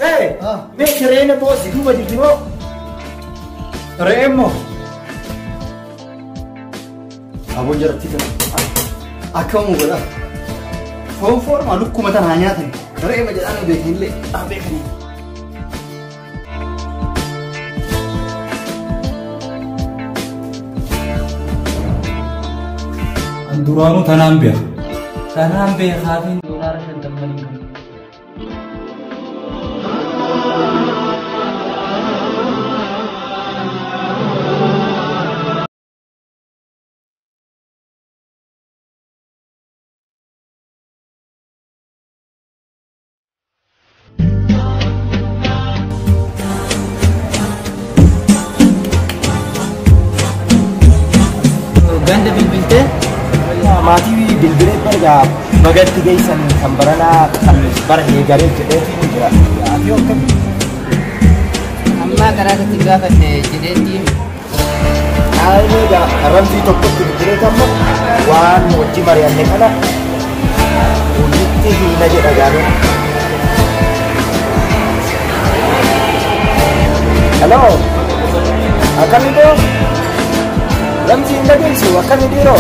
Eh, me cerene posi, tu vedi mo. Remo. Abon jarti kan. Akamu gula. Forma lukkuma tan hanyatan. Remo jedhanu beekinle. Beekani. Anduranu tanambe. Tanambe khafin dolar shantam mani. Ganda bilbilte? Mati bilbile perga bagatti geysan kambarana kan bar eegale jedhee jira. Ati akkam? Amma karaa itti gaafanne jedheetiin Aayega ramzi tokkotti bilbile tammo waan wajji mari'anne kana walitti hina jedha gaare. Hello. Akamido? Ramzi indageysu akamido?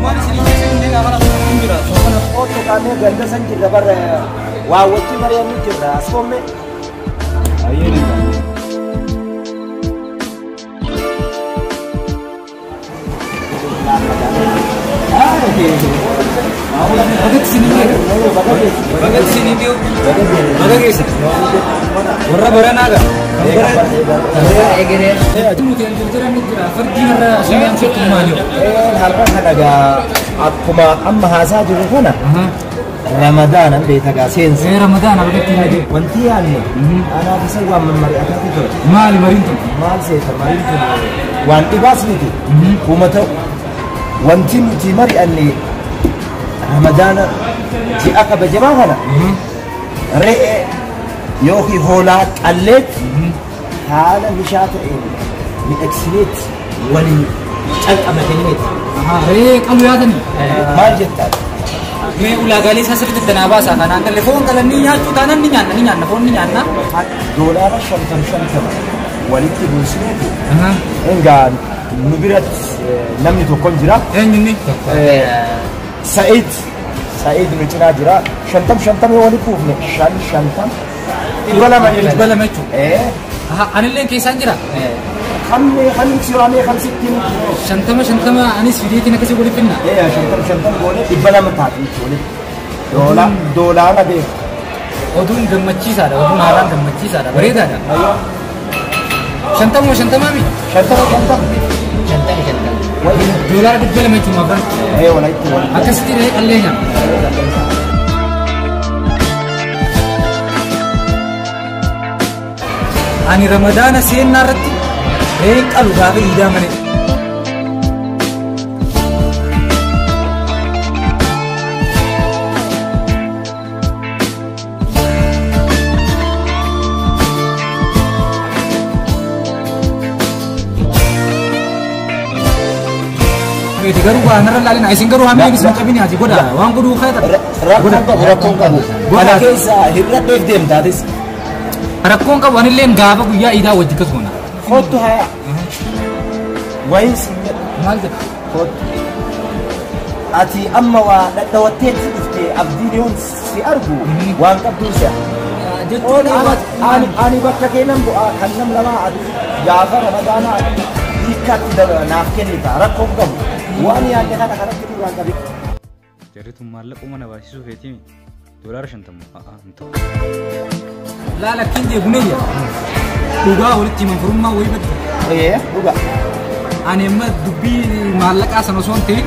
Mani sini sini ngala kunjura. Sokana foto kami ganda sanji dabar wa wajji mari'anne jira asome. Ayene kan. Bagat sini dia. Bagat sini dia. Bagat guys. Warra baranaga. egere Kamu tiang tiang ni kira. Pergi nara sembilan satu malu. Harga hadaga akkuma amma haasaa jiru kana Ramadaan beeta gaaseensa. Ramadan apa kita lagi? Wanti yaanne anaaf isa waan mari'ataati ture. Mali marintu. Maal seeta mariin kun waan dhibaas miti. Kuma ta'u wanti nuti mari'anne Ramadaana ji'a kabajamaa kana re'ee yookiin hoolaa qalleet haala bishaa ta'een miidhagsineet waliin calqabataniit. Kamu ya tadi. Maal jettaan? Me ulagali sasir tana ba sa kana telefon kala ni nya tu tanan ni nyanna phone ni nyanna Dolara shantam walitti buusineeti. Engaa nu biratti namni tokko jira. Eenyuni? Sa'id nu cinaa jira. Shantam walitti buufne shantam. Ibala machu. Anilleen keessaan jira. Kan siwaamee kan sittiin. Shantama anis fideetiin akkasii waliif finna. Shantam goone dhibba lama taati walitti. Doolaara beeku. Oduun gammachiisaadha. Oduun haalaan gammachiisaadha. Bareedaadha. Shantama mi? Shantam. Doolaara dhibba lama jechuun maafran. Walitti. Akkasitti re'ee qalleenya. Ani Ramadaana seenaa irratti re'ee qalu gaafa iidaa malee. Garuu waan irra laalina isin garuu hamee bisin qabini ati godha waan godhuu kayata. Rakkoon qabu. Mana keessa hir'adheef deemtaatis. Rakkoon qabu anilleen gaafa guyyaa iidaa wajji kas goona. Kottu haya. Wayis Maal jedha? kottu. Ati amma waa dhadhawatteetti dhuftee abdiin yoon si argu waan qabduu si'a. Jechuun Ani bakka keenan bu'aa kan nam lamaa ati gaafa Ramadaanaa hiikkaatti naaf kennita rakkoon qabu. Waan yaadde kana kanatti duraan qabi. Jarritu maallaquma na baasisuu feetimi. Doolaara 50. Laala kinjee bunayya. Dhugaa walitti himan furummaa wayii badda. Dhugaa. Ani amma dubbii maallaqaa sana osoo hin ta'in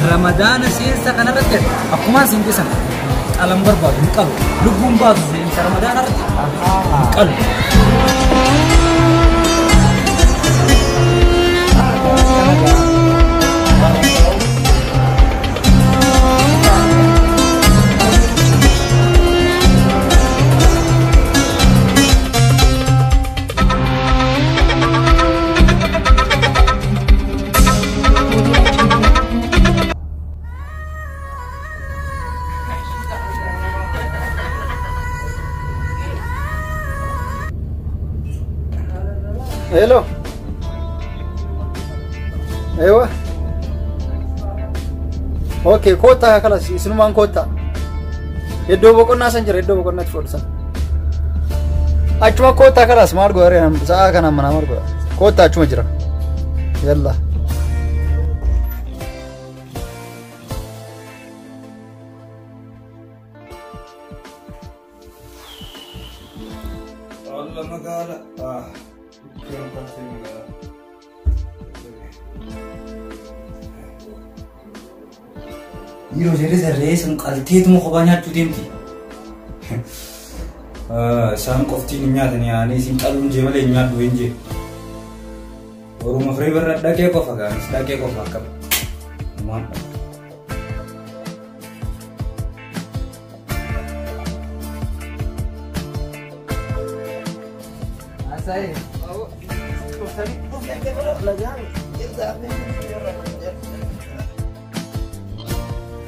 Ramadaana seensa kanarratti akkuma isin jedhan qalam barbaadu hin qalu. Lubbuun baatu seensa Ramadaana irratti hin qalu. Hello. Ewa. Okay, kota kalas isinumaan kota. Iddoo boqonnaa san jira iddoo boqonnaatti fudhatan. Achuma kota kalas maal godhare sa'a kana mana maal godha. Kota achuma jira. Yalla. Allah magala. Yeroo jedhee sarree sun qalteetuma kophaa nyaachuu deemti. Isaan qoftiin hin nyaatan yaa'anii isin qaluun jee malee hin nyaadhu hin jee. Oruma firee barra dhaqee qofa gaanis dhaqee qofa akkam. Maal dha? Asai.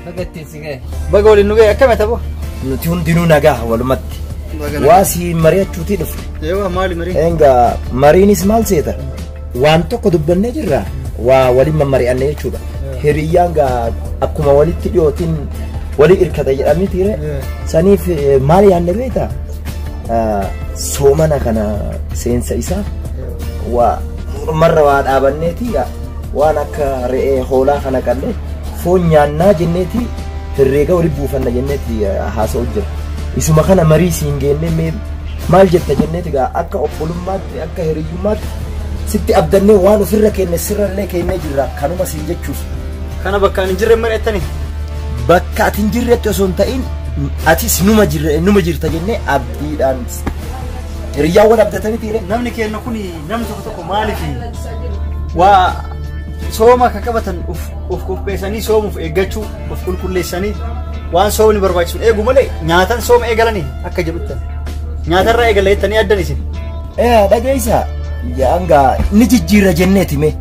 Bagatti sige. Baga waliin nu ga'e akkamitti ta'u? Nuti hundinuu nagaa walumatti. Waa si mari'achuutii dhufne. Eewa maali marii? Engaa mariinis maal seeta? Waan tokko dubbannee jirra. Waa waliin mammari'annee jechuudha. Hiriyyaan gaa akkuma walitti dhiyootiin walii hirkata jedhamitiire. Saniif maal yaadne beektaa? Soomana kana seensa isaa waa mormarra waa dhaabanneeti waan akka re'ee hoolaa kana qallee foon nyaannaa jenneeti herreega walitti buufanna jenneeti haasa'u jira. Isuma kana marii siin geennee maal jetta jenneeti gaa akka obbolummaatti akka hiriyyummaatti sitti abdannee waan ofirra keenne sirrallee keennee jirra kanuma siin jechuuf. Kana bakka hin jirre mari'attani? Bakka ati hin jirretti osoo hin ta'in atis numa jirta jennee abdiidhaan hiriyyaan wal abdatanii tiire. Namni keenya kun namni tokko maaliif waa sooma akka qabatan of qopheessanii soomuuf eeggachuu of qulqulleessanii waan soomni barbaachisu eegu malee nyaatan sooma eegalanii akka jedhutti nyaatarraa eegala jettanii addan isin. Dhageessaa yaangaa ni jijjiirra jenneeti mee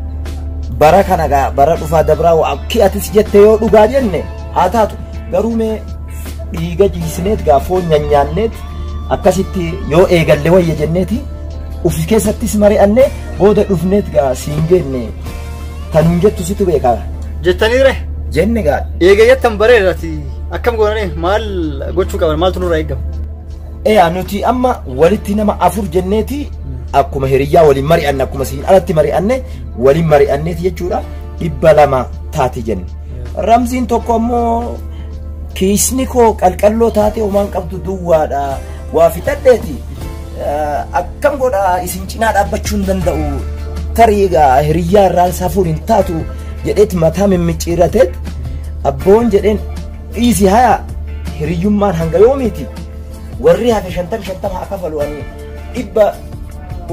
bara kana gaa bara dhufaa dabraa akki atis jette yoo dhugaa jenne haa taatu garuu mee dhiiga jiisneet gaa foon nyaanneet akkasitti yoo eegalle wayya jenneeti ufi keessattis mari'annee booda dhufneet gaa siin genne tanuun jettu situ beekaa jettaniire jenne gaa eega jettan bareedati akkam goonanii maal gochuu qaban maaltu nurraa eegama. Nuti amma walitti nama afur jenneeti akkuma hiriyyaa waliin mari'anne akkuma siin alatti mari'anne waliin mari'anneeti jechuudha 200 taati jenne. Ramziin tokko ammoo kiisni koo qalqalloo taate homaan qabdu duwwaadha waa fixadheeti akkam godha isin cinaa dhaabbachuu hin danda'u tariigaa hiriyyaa irraa safuun hin taatu jedheeti mataa mimmiicciirrateet abboon jedheen dhiisi haya hiriyyummaan hanga yoomiiti warri hafe 50 haa kafalu'anii 100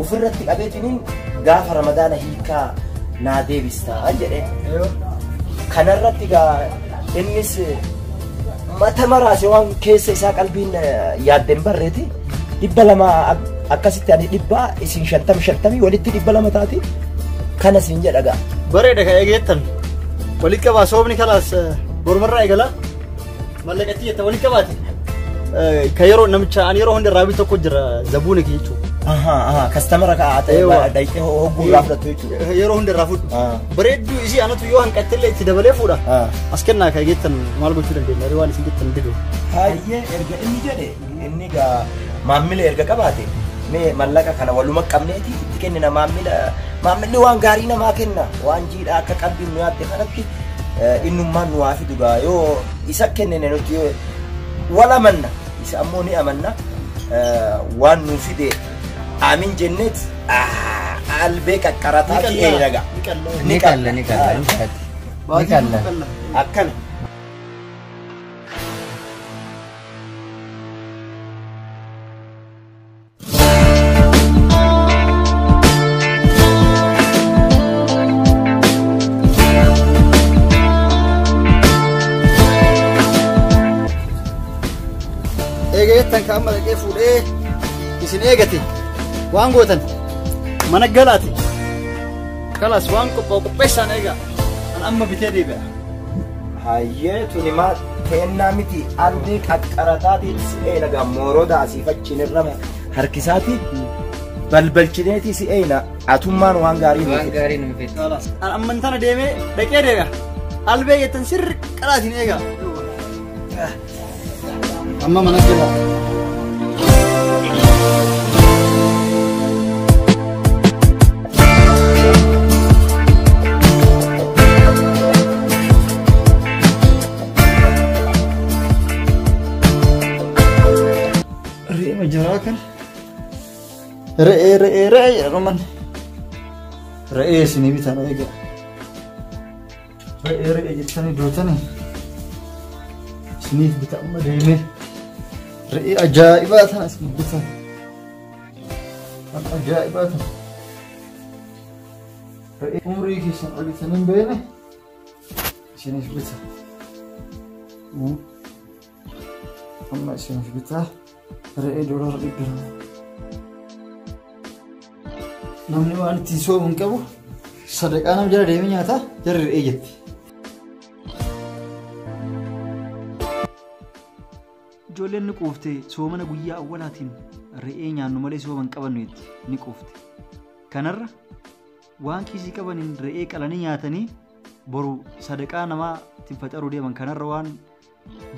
ofirratti qabeetiniin gaafa ramadaana hiikaa naa deebistaa jedheen kanarratti gaa innis mata maraase waan keessa isaa qalbiin yaaddeen barreeti 200 akkasitti ani 100 isin 50 walitti 200 taati kana siin jedha gaa bareeda ka eegettan walitti qabaa soomni kalaas bormarraa eegala mallaqatti jetta walitti qabaati ka yeroo namicha ani yeroo hundi raabii tokko jira zabuuni ki jechuudha. Kastamara ka ta'e daayitee hogguu raafatu jechuudha. Yeroo hundi raafudhu bareedduu isii anatu yoo hanqatteellee itti dabalee fuudha as kennaa ka eegettan maal gochuu dandeenya waan isin jettan didu. Hayyee erga inni jedhe inni gaa maammila erga qabaate mee mallaqa kana waluma qabneeti itti kennina maammilli waan gaarii namaa kenna waan jiidhaa akka qalbiin nu yaadde kanatti innummaan nu haa fidu gaa yoo isa kennine nuti wal amanna isa ammoo ni amanna waan nu fide amin jennet albee qaqqarataa fi eedaga Ni kalla. akkana. Eegettan ka amma dhaqee fuudhee isin eegate waan gootan mana galaati kalas waan qopheessaan eega an amma bitee deebi'a. Hayyee tuni maal kennaa miti albee qaqqarataatiin eedaga moorodaa asiif achiin irra harkisaati balbalchineeti si eeyna atummaan waan gaarii Waan gaarii nu fedhe. خلاص أنا أما أنت أنا ديمي دقيقة دقيقة قلبي يتنسر قلاتين إيجا أما من أجلها رئي مجراكن رئي يا رومان رئي سني بيتنا إيجا رئي جتني دوتني سنيف بتأمل ديمي رئي أجائبات أنا اسمي بتاع أجائبات رئي عمري كيسان أولي سنين بيني سنيف بتاع أما سنيف بتاع رئي دولار إبرا نمني وأنا تيسو من كبو صدق أنا بجرى ديمي نياتا جرى رئي جت ijoolleen ni quufte soomana guyyaa awwalaatiin re'ee nyaannu malee sooman qabanneetti ni quufte. Kanarra waan kiisii qabaniin re'ee qalanii nyaatanii boru sadaqaa namaa ittiin facaruu deeman kanarra waan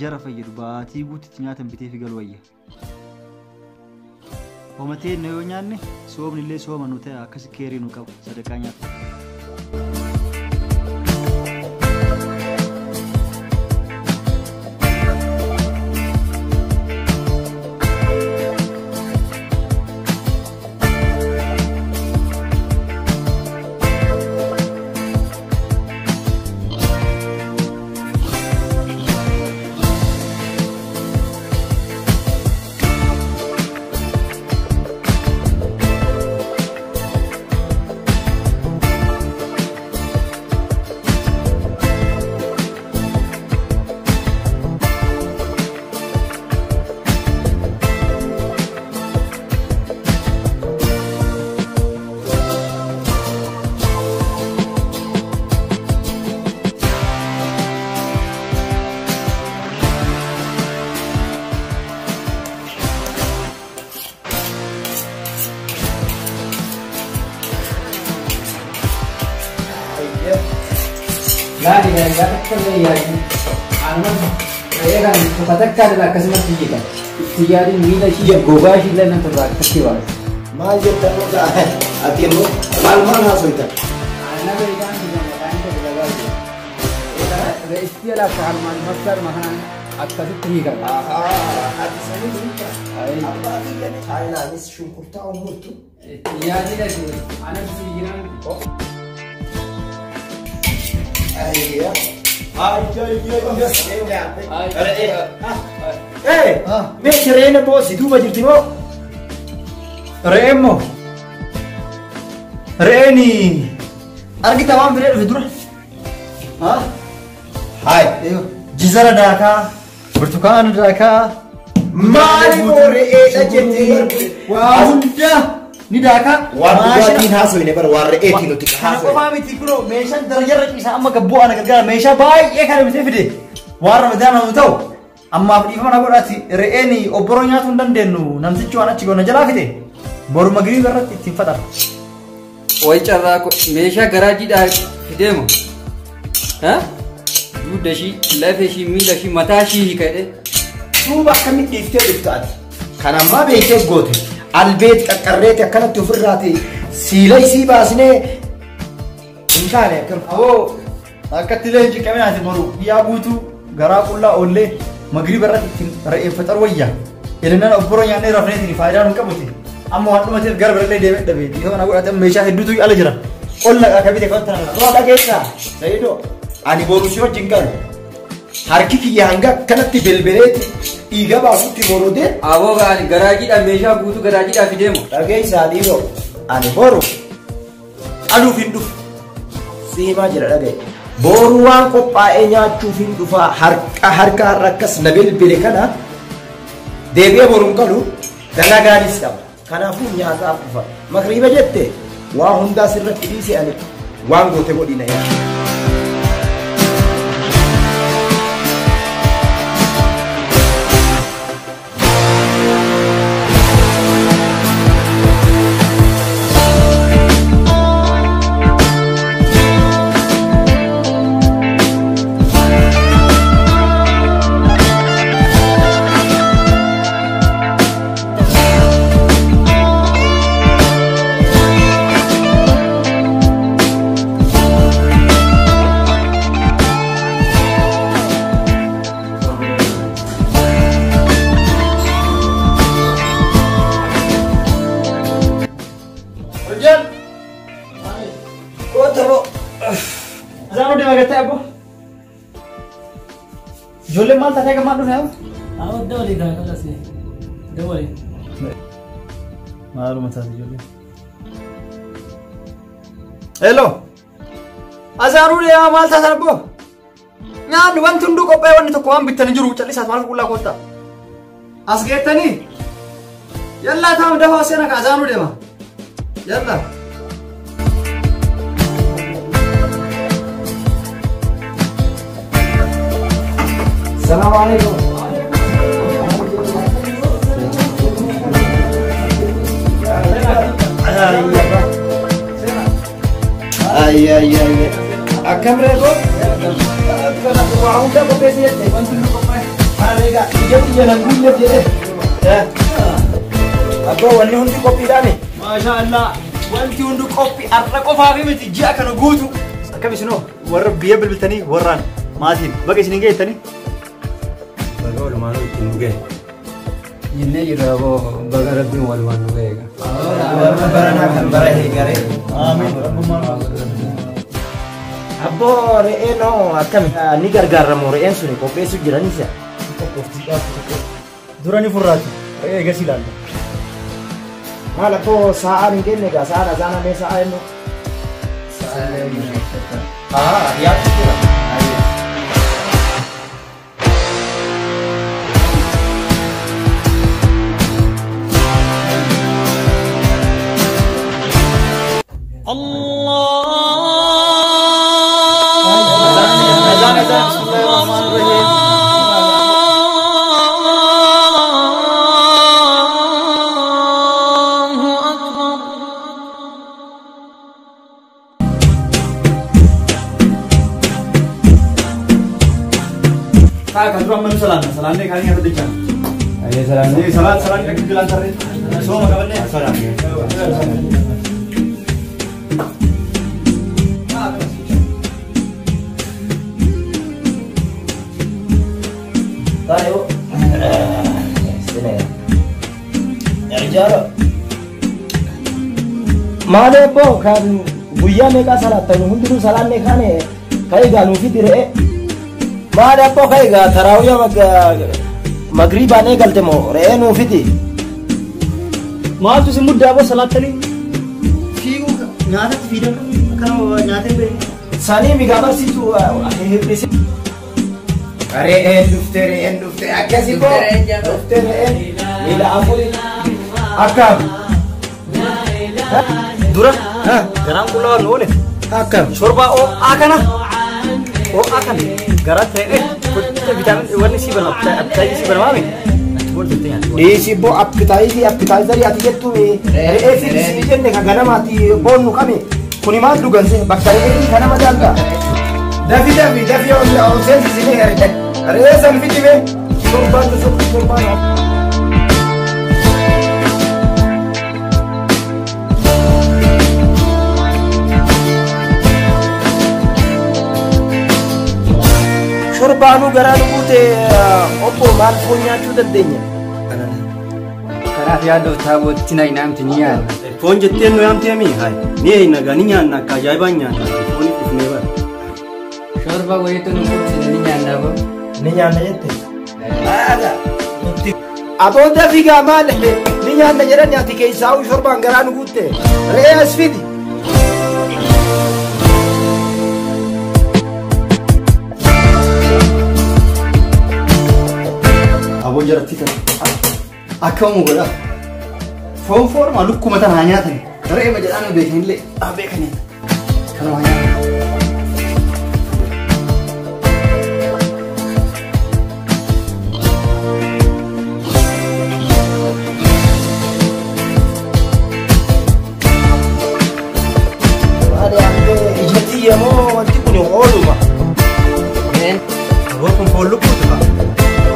jara fayyadu baatii guututti nyaatan bitee fi galu wayya. Homatee na yoo nyaanne soomni illee sooma nu ta'e akkas keerii nu qabu sadaqaa nyaata. لا لا لا تكلم يا أنا ما أيه كان فتك كذا كسمة تيجي تيجي ميلا شيء جوبا شيء لنا تبغى كتير ما جبت أنا أتيمو ما ناسويته أنا بيجان تيجي مكان تبغى إذا استيلا كهر ما مصدر مهان أكثر تيجي أتسمي زيك أنا ناس شو كرتا وموتو يا دي لا شو أنا بسيجيران أيه مش رأينا بوسي دوما جبتيمو رئيمو رئيني أرجع تمام بريء في دورة ها هاي ايوه جزرة داكا برتقال داكا مالي ورئي أجتي وهندا نداكا وارجعتين هاسو ينبر ورئي تينو أنا تكهاسو قفامي تيكرو ميشان درجة رجيسا أما كبو أنا كذا ميشا باي إيه كان بتفيدي وارا مدانا متو أما بدي فما نقول أتي رئيني أبرونيا تندن دينو نمسيتشو أنا تيجو نجلا فيدي بورو مغري برا تنفتر Waycarraa meeshaa garaajiidhaa fideemu. Dugda ishii, lafa ishii, miila ishii, mataa ishii hiikadhe. duuba akkamitti dhiiftee dhuftaati kan ammaa beekee goote albeet qaqqarreeti akkanatti ofirraati siila isii baasnee hin taane akkam Awoo akkatti leenji qabenaati boru yaa guutuu garaa qullaa oollee magrii barratti ittiin re'eeffatar wayya edennaan obboroo nyaannee rafneetiin faayidaa nu qabuti amma waan dhumateef gara birallee deemee dhabeeti yoo na godhatan meeshaa hedduutu ala jira qolla qabite kan tanaa Waa dhageessaa Sayyidoo ani boru si wajjin qalu harki kiyya hanga akkanatti belbeleeti dhiiga baasutti borodee Aboo gaani garaajiidhaan meeshaa guutuu garaajiidhaa fideemu. dhageessaa dhiiroo ani boru qaluuf hin dhufu si himaa jira dhagaye boru waan qophaa'ee nyaachuuf hin dhufaa harka harka akkas na belbele kana deebi'ee boruun qalu dalagaanis qaba kanaafuu nyaataaf dhufa makriiba jette waa hundaa sirratti dhiise ani waan goote godhina yaa Ijoolleen maal taatee gammaa dhufe haa? Awwa dawali daa kalasi. Dawali. Maaluma taate ijoolleen? Hello. Azaaruu deemaa maal taatan abboo? Nyaanni wanti hunduu qophaa'e wanni tokko waan bittanii jiru callisaas maal qullaa koottaa? As geettanii? Yallaa taa'u dafaa seena ka azaanuu deema. Yallaa. Assalamu alaikum. Ay. Akkam reego? Kana waa hunda qopheessite wanti nu qophaa'e. Hareega ija nan guyyee jedhe. Abbaa wanni hundi qophiidhaani. Maasha Allah. Wanti hundi qophii har'a qofaa fi miti ji'a kana guutu. Akkam isinoo warra biyya bilbiltanii warraan maatiin baga isin hin geettanii. Baga walumaanuu ittiin nu ga'e. Jennee jirra boo baga rabbiin walumaan nu ga'e. Baranaa kan bara eegare. Amiin. Abboo re'ee noo akkami ni gargaaramu re'een suni qopheessu jiranisa. Durani furraati. Eegas ilaalla. Maal abboo sa'aan hin genne gaa sa'aan azaan amee sa'aa jennu. Yaaddu jira. Kan dura menu salannya kali ini ada di sana. Ayo salam. Ini salan kaki jalan tarik. Semua kabarnya. Salam. Tayo. Sini. Dari jaro. Maal abboo kan guyyaa meeqa salaattan hundinuu salaanne kaane kaigaa nuufi diree. Maal abboo kaigaa tarawiyyaa magriibaan eegalte moo re'ee nuufiti. Maaltu si muddaa aboo salaattanii fiiguu nyaatatti fiidan akkana nyaatee ba'e. Sanii migaa barsiisu hir'isi. Re'een dhufte akkasii koo dhufte re'een miila afuri akkam. Dura garaan qullaa waan oole Akkam. shorbaa oo'aa kana garaa ta'e vitaamin wanni si bana appitaayitii si bana maame ati bool jettee nyaatti. Dhiisi boo appitaayizarii ati jettu re'ee fi jenne kan ganamaati boonnu kami kuni maal dhuganse bakka re'ee ganama daangaa. Dafi on seensisine re'ee san fidime shorbaan. Shorbaanu garaa dhuguute obbo maal foon nyaachuu dandeenya? Kanaaf yaadoo taabootti na inaamti ni yaadna. Foon jetteen nu yaamtee mi? Hai. Ni nagaa ni nyaanna akka ajaa'ibaan nyaanna. Foon dhufnee bara. Shorba wayiitu nu kurtine ni nyaanna boo. Ni nyaanna jette? Aboota figaa maal ni nyaanna jedhan ati keessaa shorbaan garaa dhuguutte re'ee as fidi. Aboo jaratti kan akkam godha foon foorma lukkuma tan haa nyaatan re'ee jedhaan beekanillee beekanii kana haa nyaatan. Ijatti yemoo wanti kun ooluma. Aboo kun foon lukkuutu qaba.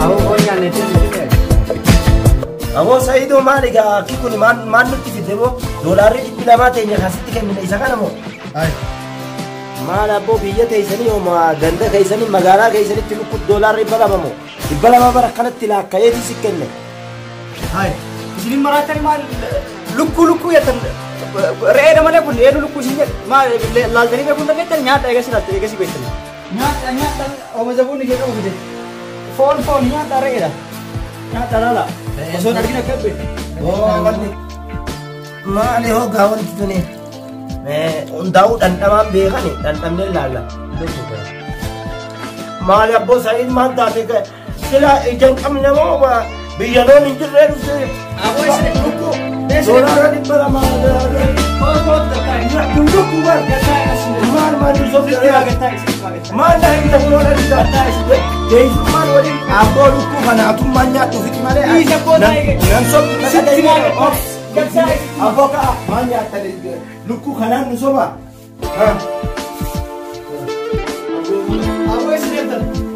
Aboo foon nyaanne jechuudha. Aboo Saayidoo maal egaa akki kun maal nutti fide moo doolaarri 200 teenya kasitti kennine isa kana moo? Maal abboo biyya teessanii hooma ganda keessanii magaalaa keessanitti lukkut doolaarri 200 moo 200 bara kanatti laakkayeeti si kenne. Hai isinin maraatani maal lukkuu yattan re'ee malee kun eenyu lukkuu isin jedhe maal laaltanii beekuu dandeettan nyaadha eegas ilaalte eegas beektanii. Nyaadha ooma zabuun ni jedhamu fide foon nyaata re'eedha. Nyaata laala. Osoo hin argina kabbe. wanti maali hoggaa wanti tuni hundaa'uu dhandhamaan beekani dhandhamnee laalla. Maali abboo Sa'iid maal taate sila ija hin qabne moo biyyaloon hin jirree dhufte. Doolaara 200 maal maal daa'imta buloon adda deessummaan waliin abboo lukkuu kanaatummaan nyaatuufiti malee nan sobdu abboo ka'a maal nyaatta lukkuu kanaan nu soba.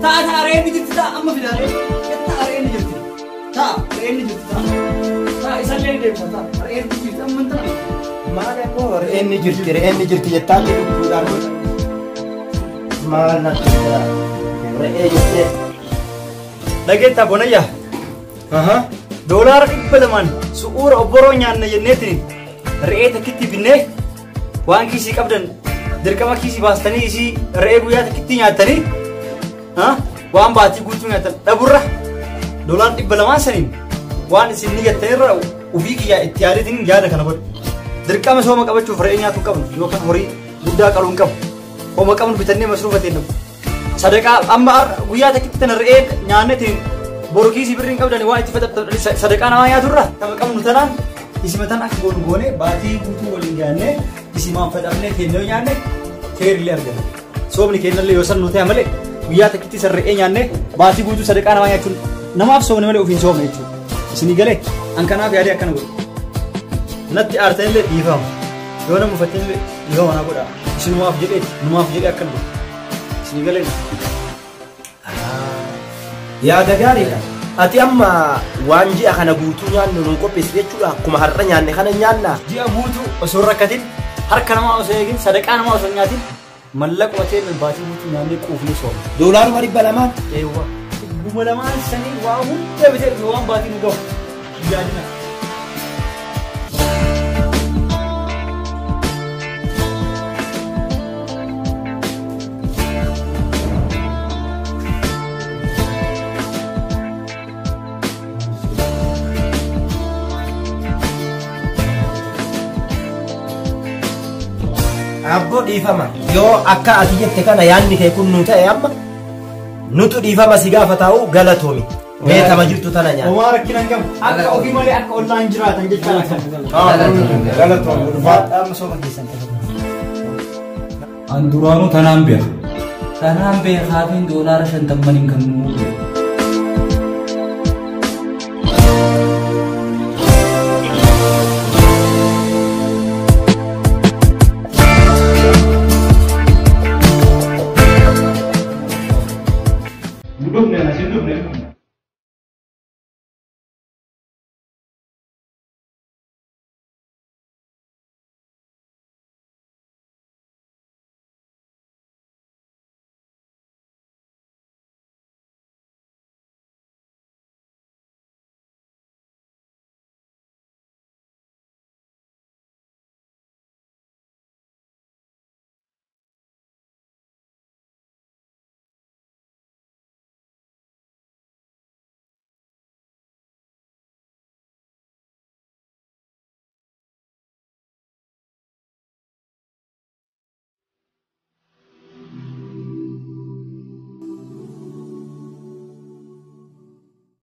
Ta'a re'een jirti ta'a amma fidaalee ta'a re'een jirti ta'a re'een jirti ta'a isallee deemna ta'a re'een jirti amma ta'a. Maal abboo re'een jirti jettaa lukkuudhaan maal natti re'ee jettee. Dhageettaa bonayyaa. Doolaara 200 su'uura obboroo nyaanna jenneetiin re'ee takkitti binnee waan kiisii qabdan dirqama kiisii baastanii isii re'ee guyyaa takkitti nyaattanii waan baatii guutuu nyaatan dhaburra doolaara 200 saniin waan isin ni gattanirra ufii kiyyaa itti yaadatiin yaada kana godhe. Dirqama sooma qabachuuf re'ee nyaatu hin qabnu yookaan horii guddaa qaluu hin qabu. Hooma qabnu bitannee masruufateen dhabu. Sadaqaa amma guyyaa takkitti tana re'ee nyaannetiin boru kiisii birrii hin qabdan waan itti fayyadamtan sadaqaa namaa nyaaturra nama qabnu tanaan isimatan akka goonu goone baatii guutuu waliin gaannee isimaan fayyadamnee kennee nyaanne teerillee argina. Soomni kennallee yoo san nu ta'e malee guyyaa takkitti san re'ee nyaanne baatii guutuu sadaqaa namaa nyaachuun namaaf soomne malee ofiin soomne jechuudha. Isinii galee an kanaaf yaadee akkana godhu. Natti aartanillee dhiifama. Yoo nama uffattanillee dhiifama naa godha. Isinumaaf jedhee numaaf jedhee akkana godhu. Isinii galee. Yaada gaariidha. Ati amma waan ji'a kana guutuu nyaannu nun qopheessu jechuudha. Akkuma har'a nyaanne kana nyaanna. Ji'a guutuu osoo rakkatin harka namaa osoo eegin sadaqaa namaa osoo nyaatin mallaqa watee baatii guutuu nyaannee quufnee soomna. Doolaaruma 200. Eewwa. 200 sanii waa hunda bitee waan baatii nu gahu. Yaadina. Abbo dhiifama yoo akka ati jette kana yaanni kee kun nu ta'e amma nutu dhiifama si gaafa taa'u galatoomi beekama jirtu tana nyaata. Homaa rakkina hin qabu. Akka ofii malee akka ollaan jiraatan jechuudha. Galatoomi Ulfaadhaan sooma keessan. An duraanuu tanaan beeka. Tanaan beekaafiin doolaara 50 kan nuu